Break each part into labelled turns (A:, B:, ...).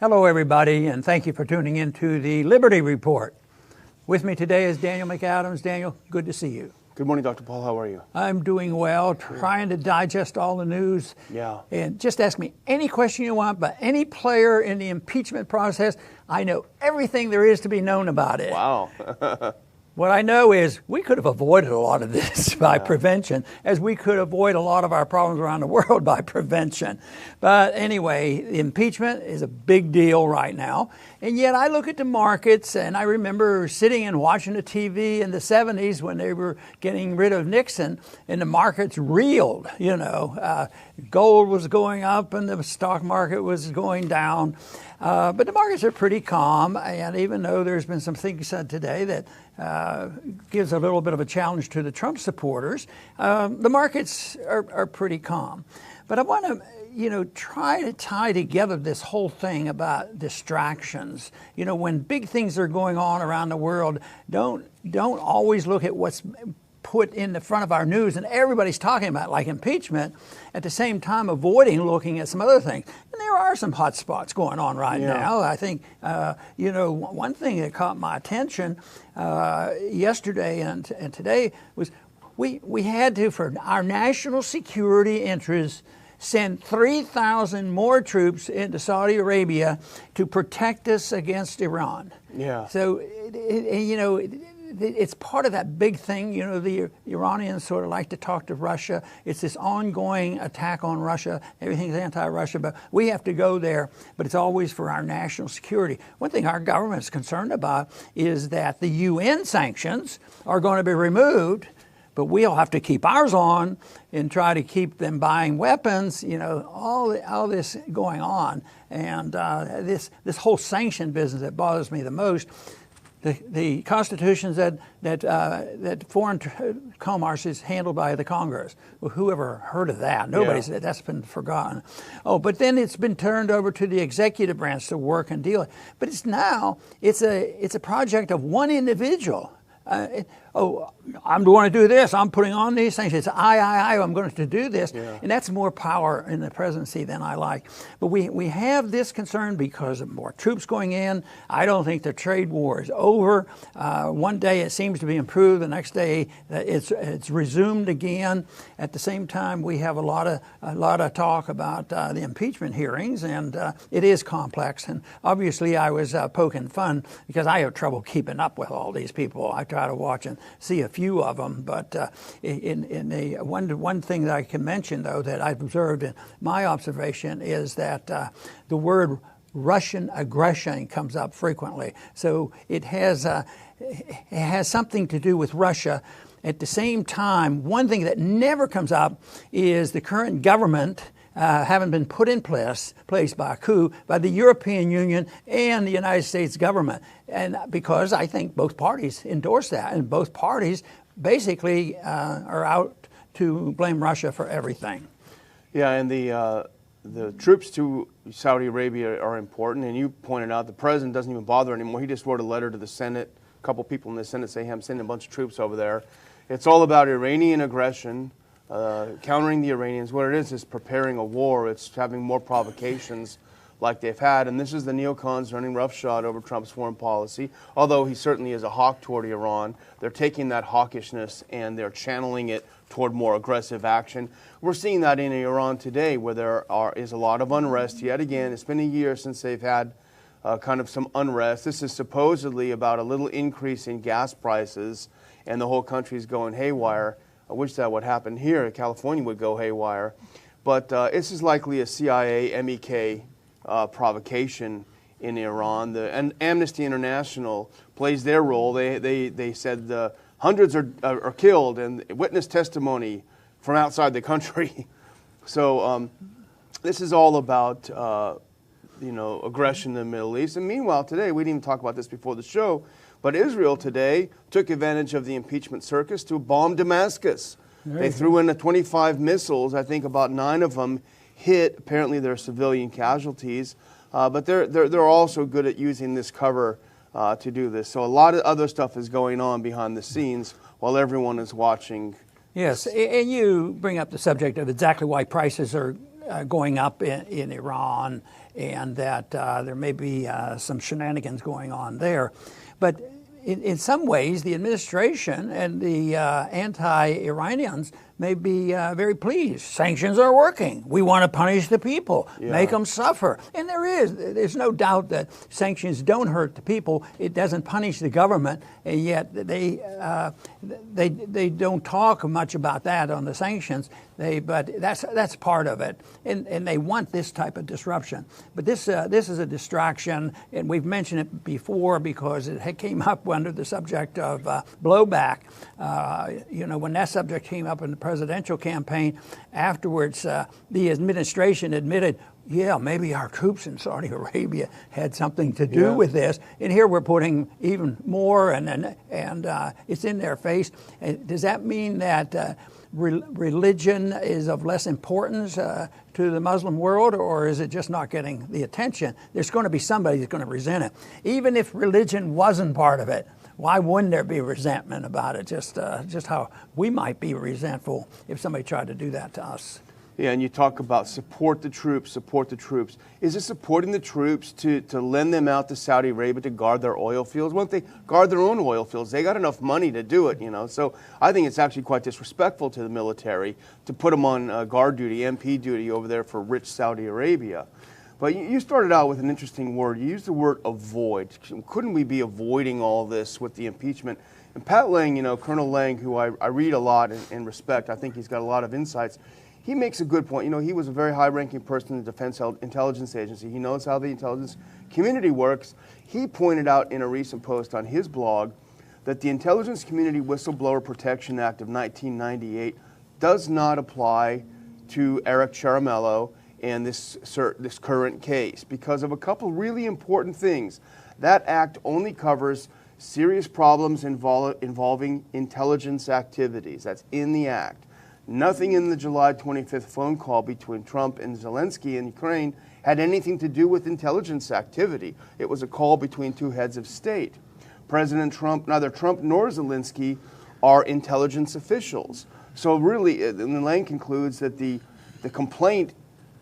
A: Hello, everybody, and thank you for tuning in to the Liberty Report. With me today is Daniel McAdams. Daniel, good to see you.
B: Good morning, Dr. Paul. How are you?
A: I'm doing well, trying to digest all the news.
B: Yeah.
A: And just ask me any question you want about any player in the impeachment process. I know everything there is to be known about it.
B: Wow.
A: What I know is we could have avoided a lot of this by prevention, as we could avoid a lot of our problems around the world by prevention. But anyway, impeachment is a big deal right now. And yet I look at the markets, and I remember sitting and watching the TV in the 70s when they were getting rid of Nixon, and the markets reeled. Gold was going up and the stock market was going down. But the markets are pretty calm, and even though there's been some things said today that gives a little bit of a challenge to the Trump supporters, the markets are pretty calm. But I want to, try to tie together this whole thing about distractions. When big things are going on around the world, don't always look at what's put in the front of our news and everybody's talking about, like impeachment, at the same time avoiding looking at some other things. And there are some hot spots going on right now. I think, one thing that caught my attention yesterday and today was we had to, for our national security interests, send 3,000 more troops into Saudi Arabia to protect us against Iran.
B: Yeah.
A: So, it's part of that big thing. The Iranians sort of like to talk to Russia. It's this ongoing attack on Russia. Everything's anti-Russia, but we have to go there. But it's always for our national security. One thing our government is concerned about is that the UN sanctions are going to be removed, but we'll have to keep ours on and try to keep them buying weapons. All this going on, and this whole sanction business that bothers me the most. The Constitution said that foreign commerce is handled by the Congress. Well, whoever heard of that? Nobody's. That's been forgotten. Oh, but then it's been turned over to the executive branch to work and deal. But it's a project of one individual. I'm going to do this. I'm putting on these things. It's I'm going to do this. Yeah. And that's more power in the presidency than I like. But we have this concern because of more troops going in. I don't think the trade war is over. One day it seems to be improved. The next day it's resumed again. At the same time, we have a lot of talk about the impeachment hearings, and it is complex. And obviously, I was poking fun because I have trouble keeping up with all these people. I try to watch and see a few of them, but one thing that I can mention, though, that I've observed in my observation is that the word Russian aggression comes up frequently. So it has something to do with Russia. At the same time, one thing that never comes up is the current government having been put in place by a coup by the European Union and the United States government. And because I think both parties endorse that, and both parties basically are out to blame Russia for everything.
B: Yeah, and the troops to Saudi Arabia are important, and you pointed out the president doesn't even bother anymore. He just wrote a letter to the Senate, a couple people in the Senate say, hey, I'm sending a bunch of troops over there. It's all about Iranian aggression, countering the Iranians. What it is preparing a war. It's having more provocations like they've had. And this is the neocons running roughshod over Trump's foreign policy. Although he certainly is a hawk toward Iran, they're taking that hawkishness and they're channeling it toward more aggressive action. We're seeing that in Iran today, where there is a lot of unrest. Yet again, it's been a year since they've had kind of some unrest. This is supposedly about a little increase in gas prices, and the whole country's going haywire. I wish that would happen here. California would go haywire. But this is likely a CIA, MEK provocation in Iran. And Amnesty International plays their role. They said hundreds are killed, and witness testimony from outside the country. So this is all about aggression in the Middle East. And meanwhile, today, we didn't even talk about this before the show, but Israel today took advantage of the impeachment circus to bomb Damascus. They threw in 25 missiles. I think about 9 of them hit. Apparently, there are civilian casualties, but they're also good at using this cover to do this. So a lot of other stuff is going on behind the scenes while everyone is watching.
A: Yes, and you bring up the subject of exactly why prices are going up in Iran, and that there may be some shenanigans going on there. But in some ways, the administration and the anti-Iranians may be very pleased. Sanctions are working. We want to punish the people, make them suffer. And there's no doubt that sanctions don't hurt the people. It doesn't punish the government, and yet they don't talk much about that on the sanctions. But that's part of it, and they want this type of disruption. But this is a distraction, and we've mentioned it before because it came up under the subject of blowback. When that subject came up in the presidential campaign, afterwards the administration admitted, yeah, maybe our troops in Saudi Arabia had something to do with this. And here we're putting even more, and it's in their face. Does that mean that religion is of less importance to the Muslim world, or is it just not getting the attention? There's going to be somebody who's going to resent it. Even if religion wasn't part of it, why wouldn't there be resentment about it? Just how we might be resentful if somebody tried to do that to us.
B: Yeah, and you talk about support the troops, support the troops. Is it supporting the troops to lend them out to Saudi Arabia to guard their oil fields? Why don't they guard their own oil fields? They got enough money to do it, So I think it's actually quite disrespectful to the military to put them on guard duty, MP duty over there for rich Saudi Arabia. But you started out with an interesting word. You used the word avoid. Couldn't we be avoiding all this with the impeachment? And Pat Lang, Colonel Lang, who I read a lot and respect, I think he's got a lot of insights. He makes a good point. He was a very high-ranking person in the Defense Intelligence Agency. He knows how the intelligence community works. He pointed out in a recent post on his blog that the Intelligence Community Whistleblower Protection Act of 1998 does not apply to Eric Ciaramello and this current case because of a couple really important things. That act only covers serious problems involving intelligence activities. That's in the act. Nothing in the July 25th phone call between Trump and Zelensky in Ukraine had anything to do with intelligence activity. It was a call between two heads of state. President Trump, neither Trump nor Zelensky are intelligence officials. So really, and Lang concludes that the complaint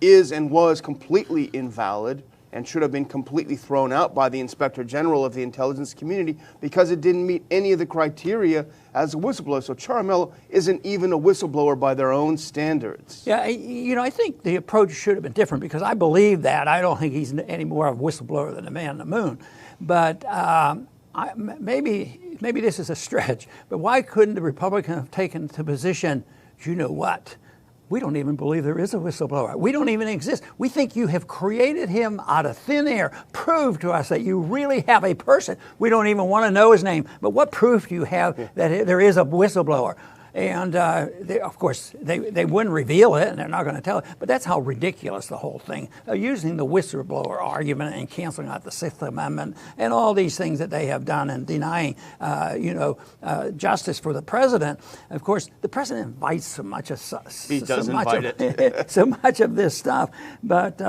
B: is and was completely invalid and should have been completely thrown out by the Inspector General of the intelligence community because it didn't meet any of the criteria as a whistleblower. So Ciaramello isn't even a whistleblower by their own standards.
A: Yeah, I think the approach should have been different because I believe that. I don't think he's any more of a whistleblower than a man on the moon. But maybe this is a stretch, but why couldn't the Republican have taken the position, you know what? We don't even believe there is a whistleblower. We don't even exist. We think you have created him out of thin air. Prove to us that you really have a person. We don't even want to know his name. But what proof do you have that there is a whistleblower? And of course, they wouldn't reveal it, and they're not going to tell it. But that's how ridiculous the whole thing. Using the whistleblower argument and canceling out the Sixth Amendment and all these things that they have done and denying, justice for the president. Of course, the president invites so much of so much of this stuff. But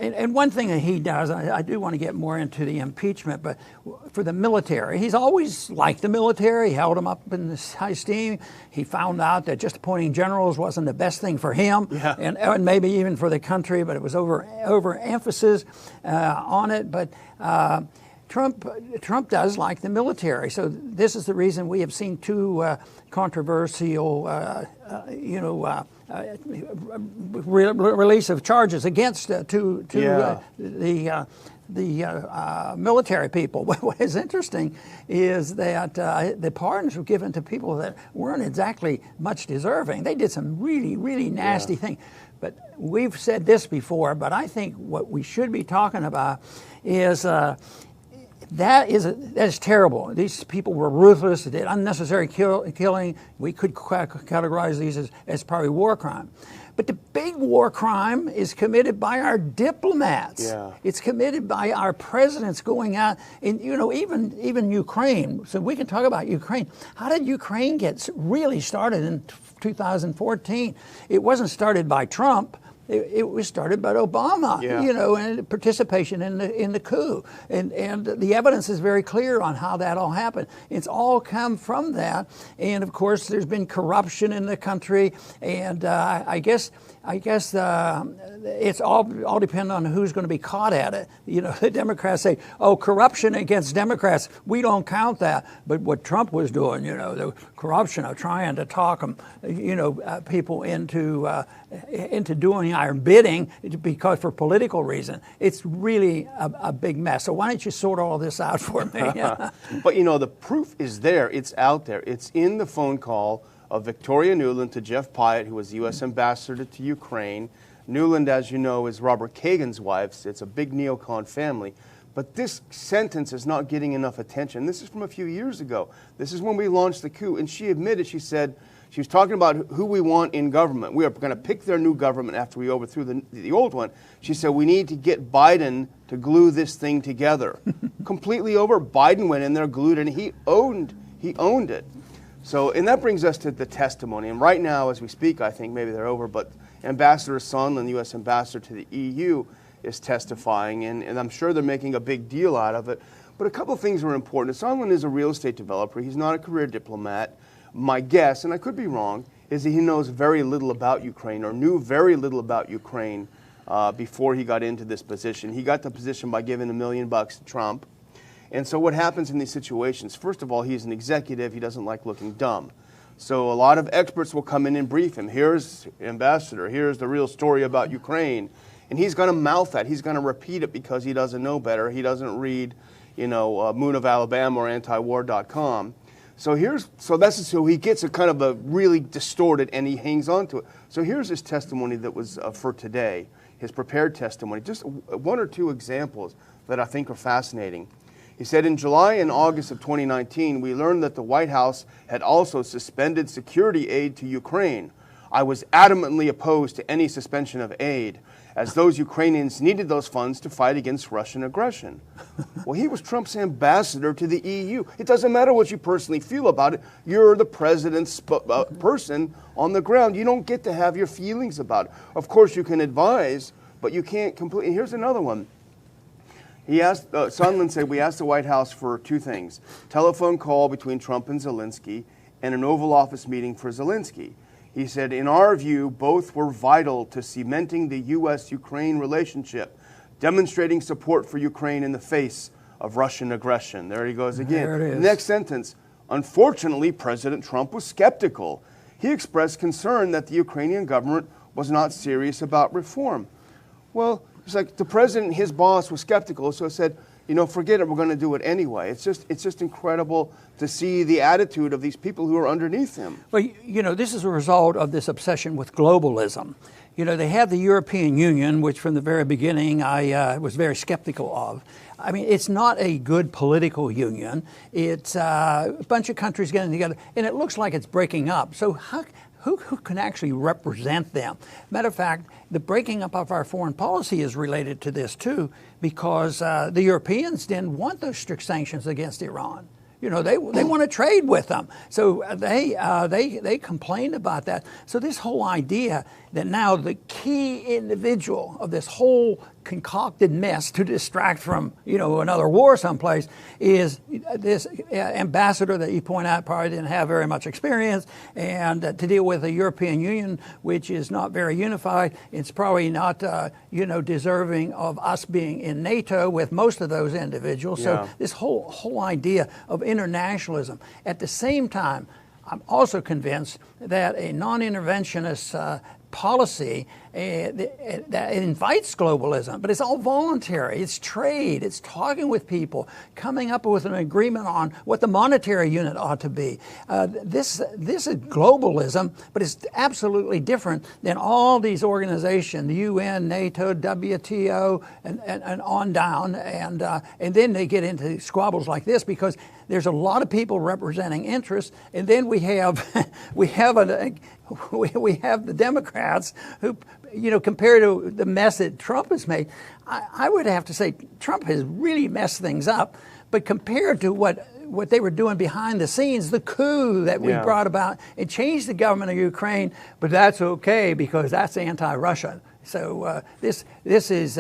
A: and one thing that he does, I do want to get more into the impeachment, but for the military, he's always liked the military. He held them up in this high esteem. He found out that just appointing generals wasn't the best thing for him, and maybe even for the country, but it was overemphasis on it. But Trump does like the military, so this is the reason we have seen two controversial, release of charges against the military people. What is interesting is that the pardons were given to people that weren't exactly much deserving. They did some really, really nasty things. But we've said this before, but I think what we should be talking about is that is terrible. These people were ruthless. They did unnecessary killing. We could categorize these as probably war crime. But the big war crime is committed by our diplomats. Yeah. It's committed by our presidents going out, and even Ukraine. So we can talk about Ukraine. How did Ukraine get really started in 2014? It wasn't started by Trump. it was started by Obama,
B: Yeah.
A: and participation in the coup. And the evidence is very clear on how that all happened. It's all come from that. And of course, there's been corruption in the country. And I guess it's all depend on who's going to be caught at it. The Democrats say, "Oh, corruption against Democrats, we don't count that." But what Trump was doing, the corruption of trying to talk them, people into doing our bidding because for political reason, it's really a big mess. So why don't you sort all this out for me?
B: But the proof is there. It's out there. It's in the phone call of Victoria Nuland to Jeff Pyatt, who was the U.S. ambassador to Ukraine. Nuland, as you know, is Robert Kagan's wife. It's a big neocon family. But this sentence is not getting enough attention. This is from a few years ago. This is when we launched the coup. And she admitted, she said, she was talking about who we want in government. We are going to pick their new government after we overthrew the old one. She said, we need to get Biden to glue this thing together. Completely over. Biden went in there, glued it, and he owned it. So, and that brings us to the testimony. And right now, as we speak, I think maybe they're over, but Ambassador Sondland, U.S. ambassador to the EU, is testifying, and I'm sure they're making a big deal out of it. But a couple of things are important. Sondland is a real estate developer. He's not a career diplomat. My guess, and I could be wrong, is that he knows very little about Ukraine or knew very little about Ukraine before he got into this position. He got the position by giving $1 million to Trump. And so what happens in these situations, first of all, he's an executive. He doesn't like looking dumb. So a lot of experts will come in and brief him. Here's Ambassador. Here's the real story about Ukraine. And he's going to mouth that. He's going to repeat it because he doesn't know better. He doesn't read, Moon of Alabama or antiwar.com. So he gets a kind of a really distorted, and he hangs on to it. So here's his testimony that was for today, his prepared testimony. Just one or two examples that I think are fascinating. He said, in July and August of 2019, we learned that the White House had also suspended security aid to Ukraine. I was adamantly opposed to any suspension of aid, as those Ukrainians needed those funds to fight against Russian aggression. Well, he was Trump's ambassador to the EU. It doesn't matter what you personally feel about it. You're the president's person on the ground. You don't get to have your feelings about it. Of course, you can advise, but you can't completely. Here's another one. He asked, Sondland said, we asked the White House for two things: telephone call between Trump and Zelensky and an Oval Office meeting for Zelensky. He said, in our view, both were vital to cementing the U.S.-Ukraine relationship, demonstrating support for Ukraine in the face of Russian aggression. There he goes again.
A: There it is.
B: Next sentence. Unfortunately, President Trump was skeptical. He expressed concern that the Ukrainian government was not serious about reform. Well, it's like the president, his boss, was skeptical, so said, forget it, we're going to do it anyway. It's just incredible to see the attitude of these people who are underneath him.
A: Well, this is a result of this obsession with globalism. They have the European Union, which from the very beginning I was very skeptical of. I mean, it's not a good political union. It's a bunch of countries getting together, and it looks like it's breaking up. So who can actually represent them? Matter of fact, the breaking up of our foreign policy is related to this too, because the Europeans didn't want those strict sanctions against Iran. They want to trade with them. So they complained about that. So this whole idea that now the key individual of this whole concocted mess to distract from, another war someplace is this ambassador that you point out probably didn't have very much experience, and to deal with the European Union, which is not very unified. It's probably not, deserving of us being in NATO with most of those individuals.
B: Yeah.
A: So this whole idea of internationalism. At the same time, I'm also convinced that a non-interventionist policy that invites globalism, but it's all voluntary. It's trade. It's talking with people, coming up with an agreement on what the monetary unit ought to be. This is globalism, but it's absolutely different than all these organizations: the UN, NATO, WTO, and on down. And then they get into squabbles like this because there's a lot of people representing interests, and then we have the Democrats who, compared to the mess that Trump has made, I would have to say Trump has really messed things up. But compared to what they were doing behind the scenes, the coup that we brought about, it changed the government of Ukraine, but that's okay because that's anti-Russia. So this is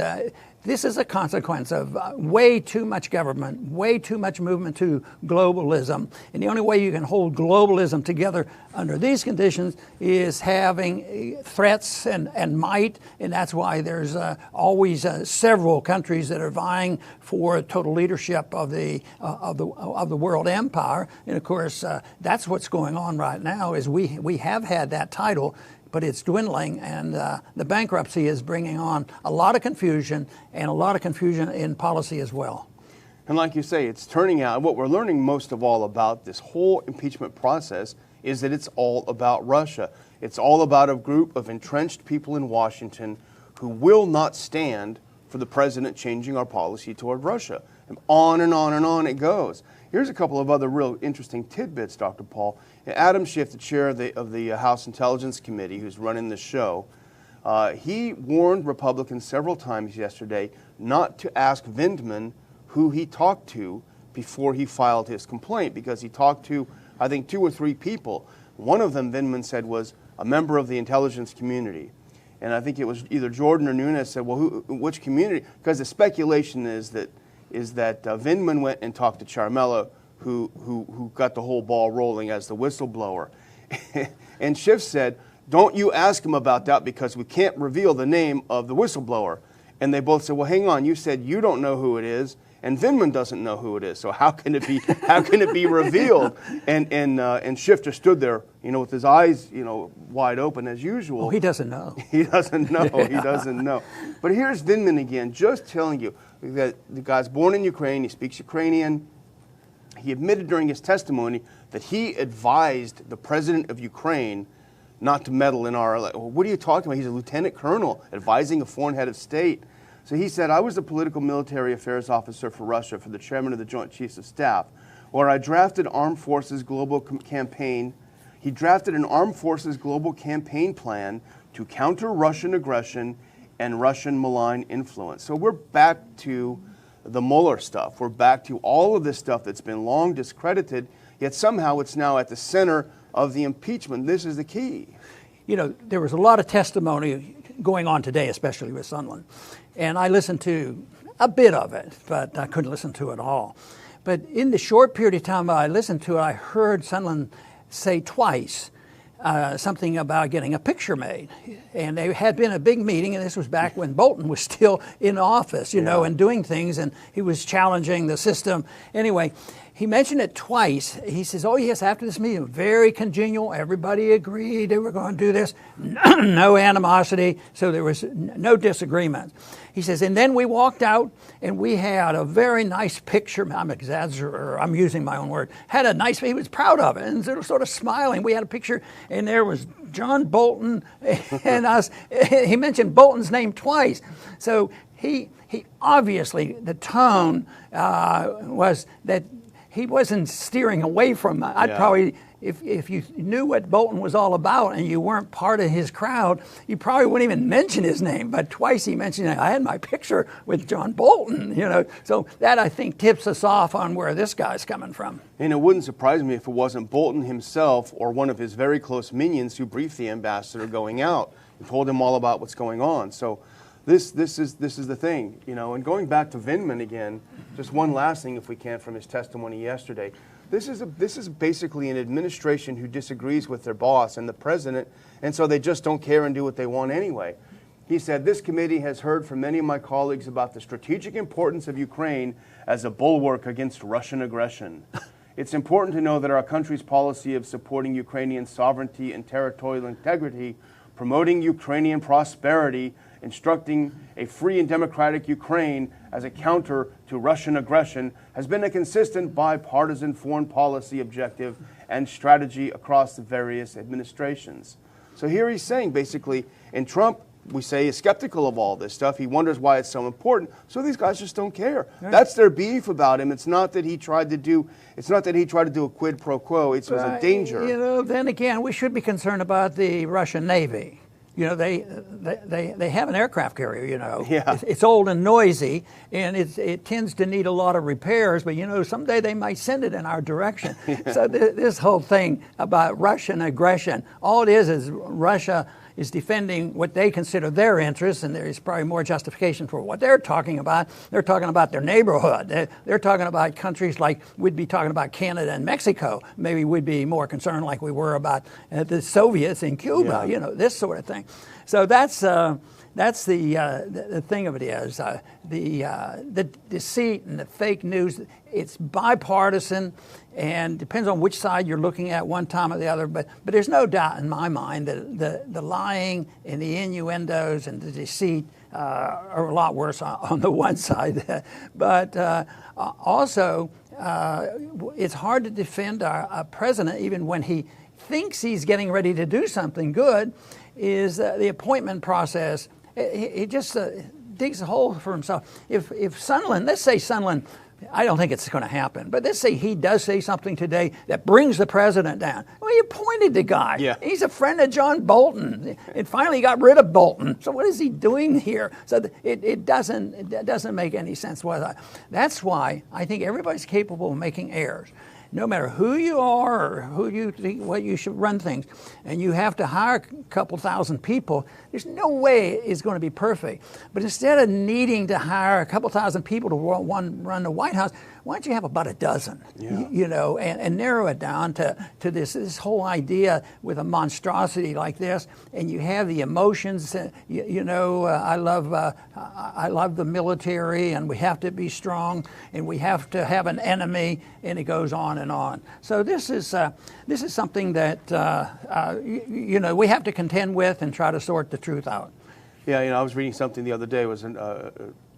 A: a consequence of way too much government, way too much movement to globalism. And the only way you can hold globalism together under these conditions is having threats and might. And that's why there's always several countries that are vying for total leadership of the world empire. And of course, that's what's going on right now. Is we have had that title, but it's dwindling, and the bankruptcy is bringing on a lot of confusion and a lot of confusion in policy as well.
B: And like you say, it's turning out, what we're learning most of all about this whole impeachment process is that it's all about Russia. It's all about a group of entrenched people in Washington who will not stand for the president changing our policy toward Russia. And on and on and on it goes. Here's a couple of other real interesting tidbits, Dr. Paul. Adam Schiff, the chair of the House Intelligence Committee, who's running the show, he warned Republicans several times yesterday not to ask Vindman who he talked to before he filed his complaint, because he talked to, I think, 2 or 3 people. One of them, Vindman said, was a member of the intelligence community. And I think it was either Jordan or Nunes said, well, which community? Because the speculation is that Vindman went and talked to Charmella, who got the whole ball rolling as the whistleblower. And Schiff said, don't you ask him about that because we can't reveal the name of the whistleblower. And they both said, well, hang on, you said you don't know who it is, and Vindman doesn't know who it is. So how can it be revealed? And Schiff just stood there, with his eyes, wide open as usual.
A: Oh, he doesn't know.
B: He doesn't know. Yeah. He doesn't know. But here's Vindman again, just telling you that the guy's born in Ukraine. He speaks Ukrainian. He admitted during his testimony that he advised the president of Ukraine not to meddle in our election. What are you talking about? He's a lieutenant colonel advising a foreign head of state. So he said, I was the political military affairs officer for Russia for the chairman of the Joint Chiefs of Staff, where I drafted Armed Forces Global Campaign. He drafted an Armed Forces Global Campaign plan to counter Russian aggression and Russian malign influence. So we're back to the Mueller stuff. We're back to all of this stuff that's been long discredited, yet somehow it's now at the center of the impeachment. This is the key.
A: There was a lot of testimony going on today, especially with Sondland. And I listened to a bit of it, but I couldn't listen to it all. But in the short period of time I listened to it, I heard Sondland say twice something about getting a picture made. And there had been a big meeting, and this was back when Bolton was still in office, and doing things, and he was challenging the system. Anyway, he mentioned it twice. He says, oh, yes, after this meeting, very congenial. Everybody agreed they were going to do this. No animosity, so there was no disagreement. He says, and then we walked out, and we had a very nice picture. I'm exaggerating, I'm using my own word. He was proud of it, and sort of smiling. We had a picture, and there was John Bolton and us. He mentioned Bolton's name twice. So he obviously, the tone was that he wasn't steering away from it. I'd probably, if you knew what Bolton was all about and you weren't part of his crowd, you probably wouldn't even mention his name. But twice he mentioned, I had my picture with John Bolton, So that, I think, tips us off on where this guy's coming from.
B: And it wouldn't surprise me if it wasn't Bolton himself or one of his very close minions who briefed the ambassador going out and told him all about what's going on. So This is the thing, and going back to Vindman again, just one last thing if we can from his testimony yesterday. This is basically an administration who disagrees with their boss and the president, and so they just don't care and do what they want anyway. He said, this committee has heard from many of my colleagues about the strategic importance of Ukraine as a bulwark against Russian aggression. It's important to know that our country's policy of supporting Ukrainian sovereignty and territorial integrity, promoting Ukrainian prosperity, instructing a free and democratic Ukraine as a counter to Russian aggression has been a consistent bipartisan foreign policy objective and strategy across the various administrations. So here he's saying basically, and Trump, we say, is skeptical of all this stuff. He wonders why it's so important. So these guys just don't care. Right. That's their beef about him. It's not that he tried to do a quid pro quo. It was a danger.
A: Then again, we should be concerned about the Russian Navy. They have an aircraft carrier,
B: Yeah.
A: It's old and noisy, and it tends to need a lot of repairs, but, someday they might send it in our direction. Yeah. So this whole thing about Russian aggression, all it is Russia is defending what they consider their interests, and there's probably more justification for what they're talking about. They're talking about their neighborhood. They're talking about countries like we'd be talking about Canada and Mexico. Maybe we'd be more concerned like we were about the Soviets in Cuba, this sort of thing. So that's the thing of it is the deceit and the fake news. It's bipartisan and depends on which side you're looking at one time or the other. But there's no doubt in my mind that the lying and the innuendos and the deceit are a lot worse on the one side. But also, it's hard to defend our president even when he thinks he's getting ready to do something good. Is the appointment process. He just digs a hole for himself. If Sondland, let's say Sondland, I don't think it's going to happen, but let's say he does say something today that brings the president down. Well, you appointed the guy.
B: Yeah.
A: He's a friend of John Bolton. It finally got rid of Bolton. So what is he doing here? So it doesn't make any sense. That's why I think everybody's capable of making errors. No matter who you are or who you think what you should run things, and you have to hire a couple thousand people, there's no way it's going to be perfect. But instead of needing to hire a couple thousand people to run the White House, why don't you have about a dozen, and narrow it down to this whole idea with a monstrosity like this, and you have the emotions. I love the military, and we have to be strong, and we have to have an enemy, and it goes on and on. So this is something that we have to contend with and try to sort the truth out.
B: Yeah, I was reading something the other day. Was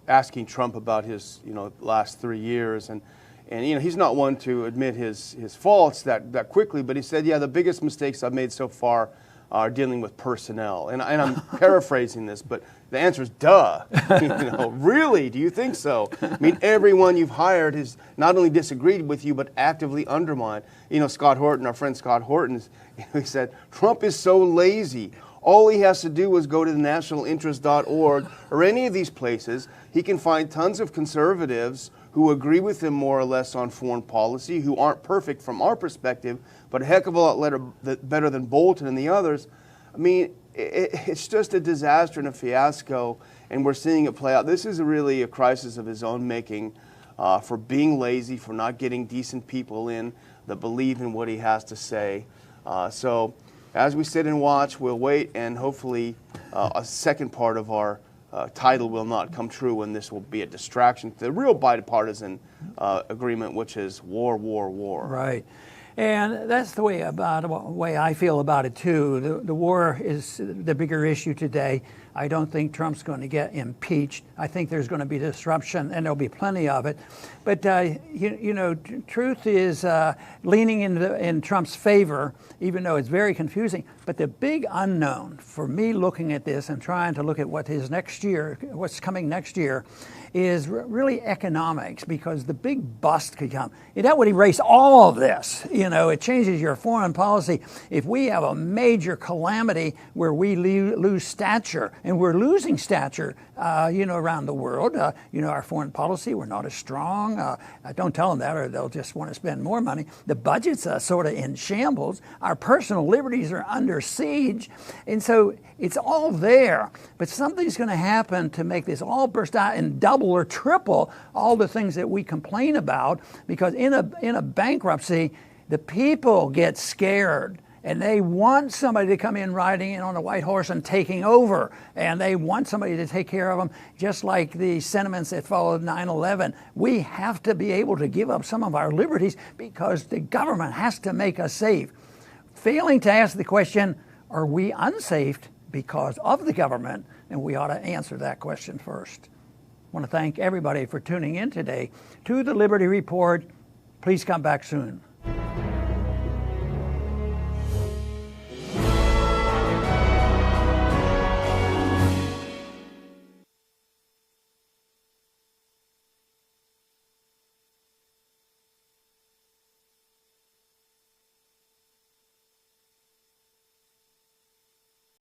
B: asking Trump about his last 3 years, and he's not one to admit his faults that quickly, but he said, the biggest mistakes I've made so far are dealing with personnel, and I'm paraphrasing this, but the answer is duh. Really, do you think so? I mean, everyone you've hired has not only disagreed with you but actively undermined. Scott Horton, our friend Scott Horton, he said Trump is so lazy. All he has to do is go to the nationalinterest.org or any of these places. He can find tons of conservatives who agree with him more or less on foreign policy, who aren't perfect from our perspective, but a heck of a lot better than Bolton and the others. I mean, it's just a disaster and a fiasco, and we're seeing it play out. This is really a crisis of his own making for being lazy, for not getting decent people in that believe in what he has to say. So as we sit and watch, we'll wait, and hopefully a second part of our title will not come true, and this will be a distraction to the real bipartisan agreement, which is war, war, war.
A: Right. And that's the way I feel about it, too. The war is the bigger issue today. I don't think Trump's going to get impeached. I think there's going to be disruption, and there'll be plenty of it. But, truth is leaning in Trump's favor, even though it's very confusing. But the big unknown for me looking at this and trying to look at what's coming next year, is really economics, because the big bust could come. That would erase all of this. It changes your foreign policy. If we have a major calamity where we lose stature, and we're losing stature, around the world, our foreign policy, we're not as strong. Don't tell them that, or they'll just want to spend more money. The budget's sort of in shambles. Our personal liberties are under siege. And so it's all there, but something's going to happen to make this all burst out and double or triple all the things that we complain about, because in a bankruptcy, the people get scared. And they want somebody to come in riding in on a white horse and taking over. And they want somebody to take care of them, just like the sentiments that followed 9/11. We have to be able to give up some of our liberties because the government has to make us safe. Failing to ask the question, are we unsafe because of the government? And we ought to answer that question first. I want to thank everybody for tuning in today to the Liberty Report. Please come back soon.